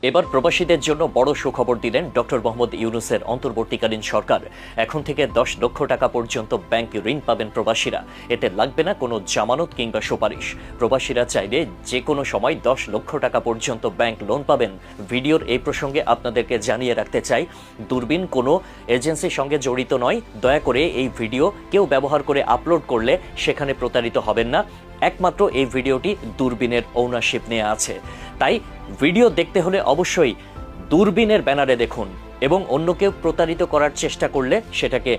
এবার প্রবাসীদের জন্য বড় সুখবর দিলেন ডক্টর মোহাম্মদ ইউনূসের অন্তর্বর্তীকালীন সরকার। এখন থেকে 10 লক্ষ টাকা পর্যন্ত ব্যাংক ঋণ পাবেন প্রবাসীরা। এতে লাগবে না কোনো জামানত কিংবা সুপারিশ। প্রবাসীরা চাইলে যে কোনো সময় 10 লক্ষ টাকা পর্যন্ত ব্যাংক লোন পাবেন। ভিডিওর এই প্রসঙ্গে আপনাদেরকে জানিয়ে রাখতে চাই, দূরবীন কোনো এজেন্সির সঙ্গে জড়িত নয়। দয়া করে এই ভিডিও কেউ ব্যবহার করে আপলোড করলে সেখানে প্রতারিত হবেন না। একমাত্র এই ভিডিওটি দূরবীনের ওনারশিপ নিয়ে আছে, তাই ভিডিও দেখতে হলে অবশ্যই দূরবীনের ব্যানারে দেখুন এবং অন্য কেউ প্রতারিত করার চেষ্টা করলে সেটাকে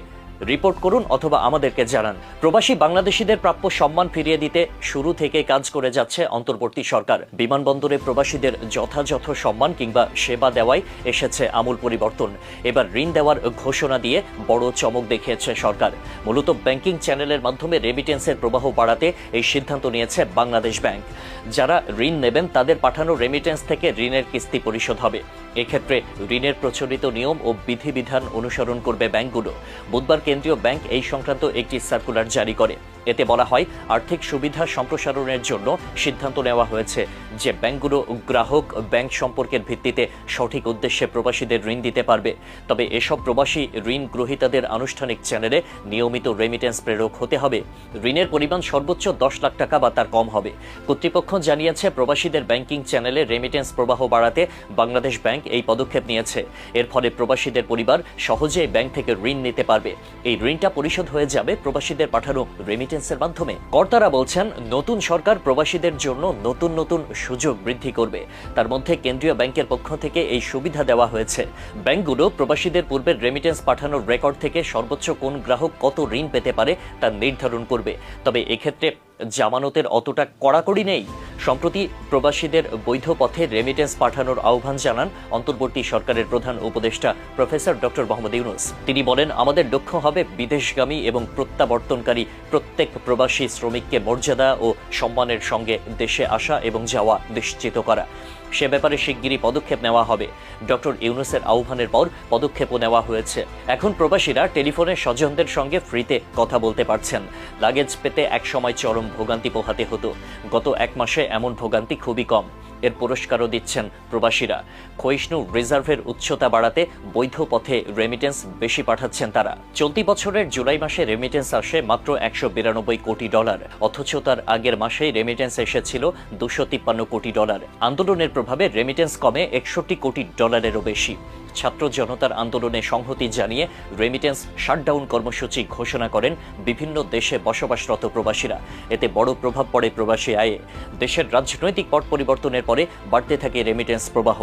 রিপোর্ট করুন অথবা আমাদেরকে জানান। প্রবাসী বাংলাদেশিদের প্রাপ্য সম্মান ফিরিয়ে দিতে শুরু থেকে কাজ করে যাচ্ছে অন্তর্বর্তী সরকার। বিমানবন্দরে প্রবাসীদের যথাযথ সম্মান কিংবা সেবা দেওয়ায় এসেছে আমূল পরিবর্তন। এবার ঋণ দেওয়ার ঘোষণা দিয়ে বড় চমক দেখিয়েছে সরকার। মূলত ব্যাংকিং চ্যানেলের মাধ্যমে রেমিটেন্সের প্রবাহ বাড়াতে এই সিদ্ধান্ত নিয়েছে বাংলাদেশ ব্যাংক। যারা ঋণ নেবেন তাদের পাঠানো রেমিটেন্স থেকে ঋণের কিস্তি পরিশোধ হবে। এক্ষেত্রে ঋণের প্রচলিত নিয়ম ও বিধিবিধান অনুসরণ করবে ব্যাংকগুলো। বুধবার কেন্দ্রীয় ব্যাংক এই সংক্রান্ত একটি সার্কুলার জারি করে। এতে বলা হয়, আর্থিক সুবিধা সম্প্রসারণের জন্য সিদ্ধান্ত নেওয়া হয়েছে যে ব্যাংকগুলো গ্রাহক ব্যাংক সম্পর্কের ভিত্তিতে সঠিক উদ্দেশ্যে প্রবাসীদের ঋণ দিতে পারবে। তবে এসব প্রবাসী ঋণ গ্রহীতাদের আনুষ্ঠানিক চ্যানেলে নিয়মিত রেমিটেন্স প্রেরক হতে হবে। ঋণের পরিমাণ সর্বোচ্চ 10 লাখ টাকা বা তার কম হবে। কর্তৃপক্ষ জানিয়েছে, প্রবাসীদের ব্যাংকিং চ্যানেলে রেমিটেন্স প্রবাহ বাড়াতে বাংলাদেশ ব্যাংক এই পদক্ষেপ নিয়েছে। এর ফলে প্রবাসীদের পরিবার সহজেই ব্যাংক থেকে ঋণ নিতে পারবে। এই ঋণটা পরিশোধ হয়ে যাবে প্রবাসীদের পাঠানো রেমিটেন্সের মাধ্যমে। কর্তারা বলছেন, নতুন সরকার প্রবাসীদের জন্য নতুন নতুন সুযোগ বৃদ্ধি করবে। তার মধ্যে কেন্দ্রীয় ব্যাংকের পক্ষ থেকে এই সুবিধা দেওয়া হয়েছে। ব্যাংকগুলো প্রবাসীদের পূর্বের রেমিটেন্স পাঠানোর রেকর্ড থেকে সর্বোচ্চ কোন গ্রাহক কত ঋণ পেতে পারে তা নির্ধারণ করবে। তবে এক্ষেত্রে জামানতের অতটা কড়াকড়ি নেই। সম্প্রতি প্রবাসীদের বৈধ পথে রেমিটেন্স পাঠানোর আহ্বান জানান অন্তর্বর্তী সরকারের প্রধান উপদেষ্টা প্রফেসর ডক্টর মোহাম্মদ ইউনূস। তিনি বলেন, আমাদের লক্ষ্য হবে বিদেশগামী এবং প্রত্যাবর্তনকারী প্রত্যেক প্রবাসী শ্রমিককে মর্যাদা ও সম্মানের সঙ্গে দেশে আসা এবং যাওয়া নিশ্চিত করা। সে ব্যাপারে শিগগিরই পদক্ষেপ নেওয়া হবে। ডক্টর ইউনূসের আহ্বানের পর পদক্ষেপও নেওয়া হয়েছে। এখন প্রবাসীরা টেলিফোনে স্বজনদের সঙ্গে ফ্রিতে কথা বলতে পারছেন। লাগেজ পেতে একসময় চরম ভোগান্তি পোহাতে হতো। গত 1 মাসে এমন ভোগান্তি খুবই কম। এর পুরস্কারও দিচ্ছেন প্রবাসীরা। ক্ষয়িষ্ণু রিজার্ভের উচ্চতা বাড়াতে বৈধ পথে রেমিটেন্স বেশি পাঠাচ্ছেন তারা। চলতি বছরের জুলাই মাসে রেমিটেন্স আসে মাত্র $192 কোটি, অথচ তার আগের মাসেই রেমিটেন্স এসেছিল $253 কোটি। আন্দোলনের প্রভাবে রেমিটেন্স কমে $61 কোটিরও বেশি। ছাত্র জনতার আন্দোলনে সংহতি জানিয়ে রেমিটেন্স শাটডাউন কর্মসূচি ঘোষণা করেন বিভিন্ন দেশে বসবাসরত প্রবাসীরা। এতে বড় প্রভাব পড়ে প্রবাসী আয়ে। দেশের রাজনৈতিক পট পরিবর্তনের পরে বাড়তে থাকে রেমিটেন্স প্রবাহ।